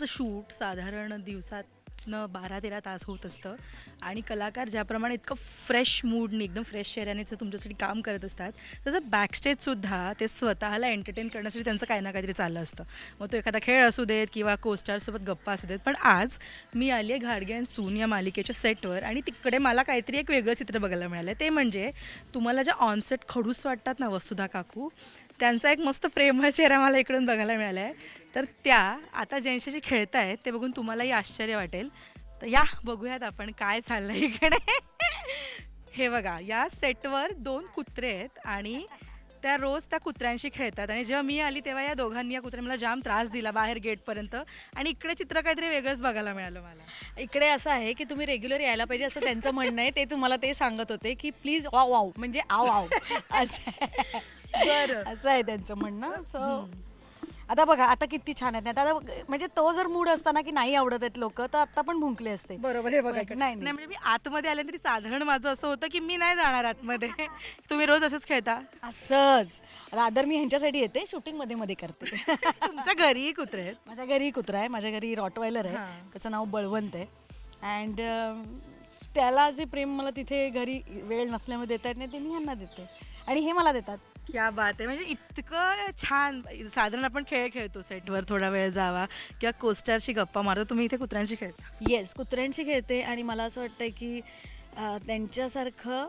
आजचं शूट साधारण दिवसातनं 12-13 तास होत असतं आणि कलाकार ज्याप्रमाणे इतकं फ्रेश मूडनी एकदम फ्रेश चेहऱ्याने तुमच्यासाठी काम करत असतात तसं बॅकस्टेजसुद्धा ते स्वतःला एंटरटेन करण्यासाठी त्यांचं काही ना काहीतरी चाललं असतं. मग तो एखादा खेळ असू देत किंवा कोस्टारसोबत गप्पा असू देत. पण आज मी आली आहे घाडगे अँड सून या मालिकेच्या सेटवर आणि तिकडे मला काहीतरी एक वेगळं चित्र बघायला मिळालं. ते म्हणजे तुम्हाला ज्या ऑनसेट खडूस वाटतात ना वसुधा काकू, त्यांचा एक मस्त प्रेमळ चेहरा मला इकडून बघायला मिळाला आहे. तर त्या आता ज्यांच्याशी खेळत आहेत ते बघून तुम्हालाही आश्चर्य वाटेल. तर या बघूयात आपण काय चाललं आहे इकडे. हे बघा, या सेटवर 2 कुत्रे आहेत आणि त्या रोज त्या कुत्र्यांशी खेळतात आणि जेव्हा मी आली तेव्हा या दोघांनी या कुत्र्याने मला जाम त्रास दिला बाहेर गेटपर्यंत आणि इकडे चित्र काहीतरी वेगळंच बघायला मिळालं मला. इकडे असं आहे की तुम्ही रेग्युलर यायला पाहिजे असं त्यांचं म्हणणं आहे. ते तुम्हाला ते सांगत होते की प्लीज वाव वाव म्हणजे आव आव असं बरं. असं आहे त्यांचं म्हणणं. सो आता बघा आता किती छान आहेत. आता म्हणजे तो जर मूड असताना की नाही आवडत आहेत लोक तर आता पण भुंकले असते. बरोबर. हे बघा, नाही नाही म्हणजे मी आतमध्ये आले तरी साधारण माझं असं होतं की मी नाही जाणार आतमध्ये. तुम्ही रोज असंच खेळता? असंच रादर मी ह्यांच्यासाठी येते शूटिंग मध्ये मध्ये करते. तुमच्या घरीही कुत्रे आहेत? माझ्या घरी कुत्रा आहे. माझ्या घरी रॉटवायलर आहे. हां. त्याचं नाव बळवंत आहे. अँड त्याला जे प्रेम मला तिथे घरी वेळ नसल्यामुळे देता येत नाही ते मी ह्यांना देते आणि हे मला देतात. क्या बात आहे. म्हणजे इतकं छान. साधारण आपण खेळ खेळतो सेटवर थोडा वेळ जावा किंवा कोस्टारशी गप्पा मारतो, तुम्ही इथे कुत्र्यांशी खेळता? येस कुत्र्यांशी खेळते आणि मला असं वाटतं की त्यांच्यासारखं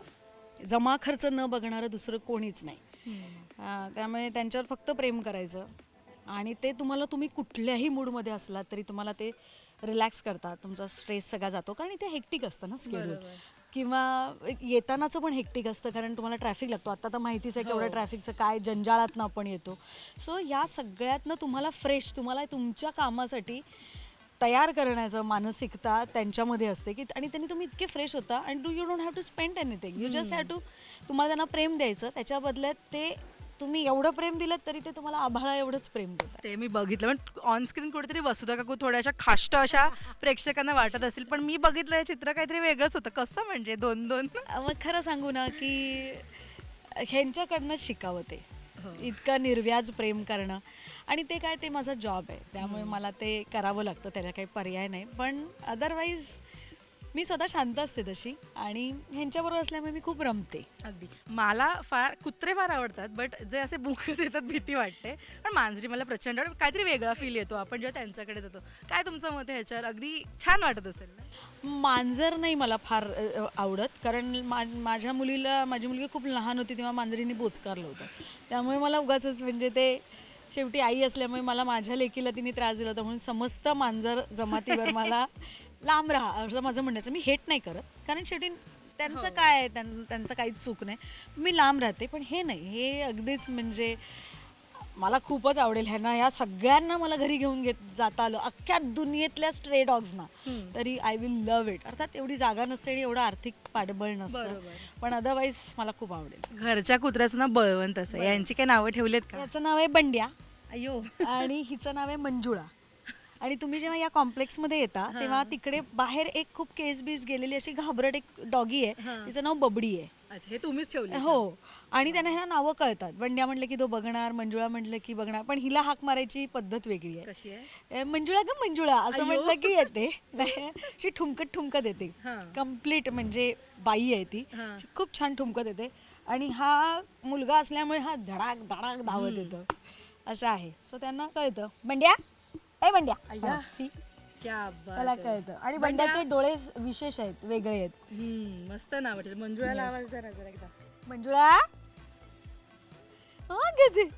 जमा खर्च न बघणारं दुसरं कोणीच नाही. त्यामुळे त्यांच्यावर फक्त प्रेम करायचं आणि ते तुम्हाला तुम्ही कुठल्याही मूडमध्ये असलात तरी तुम्हाला ते रिलॅक्स करतात. तुमचा स्ट्रेस सगळा जातो कारण इथे हेक्टिक असतं ना स्केड्यूल किंवा येतानाचं पण हेक्टिक असतं कारण तुम्हाला ट्रॅफिक लागतो. आता तर माहितीच आहे केवढं ट्रॅफिकचं काय जंजाळातनं आपण येतो. सो या सगळ्यातनं तुम्हाला फ्रेश तुम्हाला तुमच्या कामासाठी तयार करण्याचं मानसिकता त्यांच्यामध्ये असते की आणि त्यांनी तुम्ही इतके फ्रेश होता आणि you don't have to spend anything. You just have to तुम्हाला त्यांना प्रेम द्यायचं. त्याच्या बदल्यात ते तुम्ही एवढं प्रेम दिलं तरी ते तुम्हाला आभाळा एवढंच प्रेम देतात. ते मी बघितलं. पण ऑन स्क्रीन कुठेतरी वसुधा काकू थोड्याशा खाष्ट अशा प्रेक्षकांना वाटत असतील, पण मी बघितलं हे चित्र काहीतरी वेगळंच होतं. कसं म्हणजे 2-2? मग खरं सांगू ना की ह्यांच्याकडनंच शिकावं ते इतकं निर्व्याज प्रेम करणं आणि ते काय ते माझा जॉब आहे त्यामुळे मला ते करावं लागतं. त्याला काही पर्याय नाही. पण अदरवाईज मी स्वतः शांत असते तशी आणि ह्यांच्याबरोबर असल्यामुळे मी खूप रमते. अगदी. मला कुत्रे फार आवडतात, बट जे असे भूक देतात भीती वाटते. पण मांजरी मला प्रचंड आवडतात. काहीतरी वेगळा फील येतो आपण जेव्हा त्यांच्याकडे जातो. काय तुमचं मत आहे ह्याच्यावर? अगदी छान वाटत असेल ना? मांजर नाही मला फार आवडत कारण माझी मुलगी खूप लहान होती तेव्हा मांजरीने बोचकारलं होतं. त्यामुळे मला उगाचच म्हणजे ते शेवटी आई असल्यामुळे मला माझ्या लेकीला तिने त्रास दिला होता म्हणून समस्त मांजर जमातीवर मला लांब राहा असं माझं म्हणण्याचं. मी हेट नाही करत कारण शेवटी त्यांचं काय आहे त्यांचं काहीच चूक नाही. मी लांब राहते पण हे नाही हे अगदीच म्हणजे मला खूपच आवडेल ह्यांना ह्या सगळ्यांना मला घरी घेऊन जाता आलं अख्ख्या दुनियेतल्या स्ट्रे डॉग्सना तरी आय विल लव्ह इट. अर्थात एवढी जागा नसते आणि एवढं आर्थिक पाठबळ नसतं पण अदरवाईज मला खूप आवडेल. घरच्या कुत्र्याचं नाव बळवंत असं. यांची काही नावं ठेवलेत का? याचं नाव आहे बंड्या अयो. आणि हिचं नाव आहे मंजुळा. आणि तुम्ही जेव्हा या कॉम्प्लेक्समध्ये येता तेव्हा तिकडे बाहेर एक खूप केस बीस गेलेली अशी घाबरट एक डॉगी आहे तिचं नाव बबडी आहे. अच्छा, हे तुम्हीच ठेवले? हो. आणि त्यांना ह्या नावं कळतात. बंड्या म्हटलं की तो बघणार, मंजुळा म्हटलं की बघणार. पण हिला हाक मारायची पद्धत वेगळी आहे. कशी आहे? मंजुळा ग मंजुळा असं म्हटलं की येते. अशी ठुमकत येते. कम्प्लीट म्हणजे बाई आहे ती. खूप छान ठुमकत येते आणि हा मुलगा असल्यामुळे हा धडाक धडाक धावत येतं असं आहे. सो त्यांना कळतं बंड्या ए बंड्या सी क्या बात. त्याला कळतं. आणि बंड्याचे डोळे विशेष आहेत वेगळे आहेत. मस्त नाव वाटेल. मंजुळाला आवाज जरा एकदा. मंजुळा हो कधी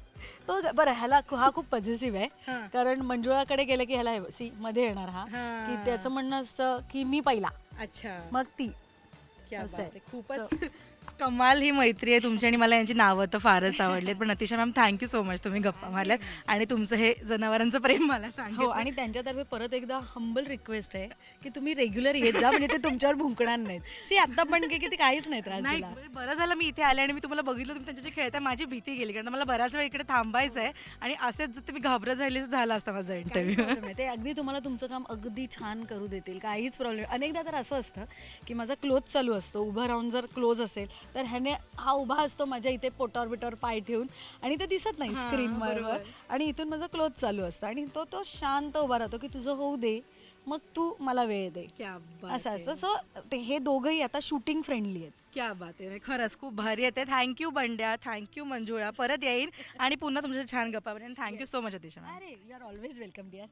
हो बरं ह्याला हा खूप पॉझिटिव्ह आहे कारण मंजुळाकडे गेलं की ह्याला सी मध्ये येणार हा की त्याचं म्हणणं असतं की मी पहिला. अच्छा. मग ती असं आहे. खूपच कमाल ही मैत्री आहे तुमची आणि मला यांची नावं तर फारच आवडलीत. पण अतिशय मॅम थँक्यू सो मच तुम्ही गप्पा मारल्यात आणि तुमचं हे जनावरांचं प्रेम मला सांगा. हो आणि त्यांच्यातर्फे परत एकदा हंबल रिक्वेस्ट आहे की तुम्ही रेग्युलर येत जा म्हणजे ते तुमच्यावर भुंकणार नाहीत. सी आता पण की ते काहीच नाही त्रास नाही. दिला. बरं झालं मी इथे आले आणि मी तुम्हाला बघितलं तुम्ही त्यांच्याशी खेळताय. माझी भीती गेली कारण मला बराच वेळ इकडे थांबायचं आहे आणि असेच जर तुम्ही घाबरत राहिले झाला असता माझा इंटरव्ह्यू. ते अगदी तुम्हाला तुमचं काम अगदी छान करू देतील काहीच प्रॉब्लेम. अनेकदा तर असं असतं की माझा क्लोज चालू असतो उभं राहून जर क्लोज असेल तर हा उभा असतो माझ्या इथे पोटावर बिटावर पाय ठेवून आणि ते दिसत नाही हां, स्क्रीनवर बरोबर. आणि इथून माझं क्लोज चालू असतं आणि तो शांत उभा राहतो की तुझं होऊ दे मग तू मला वेळ दे क्या बात असं आहे. असतं. सो ते हे दोघंही आता शूटिंग फ्रेंडली आहेत. क्या बात आहे. खरंच खूप भारी येते. Thank you Bandya, thank you Manjula. परत येईन आणि पुन्हा तुमच्या छान गप्पा मारेन. थँक्यू सो मच अतिशा मॅम. Ma'am you are always welcome dear.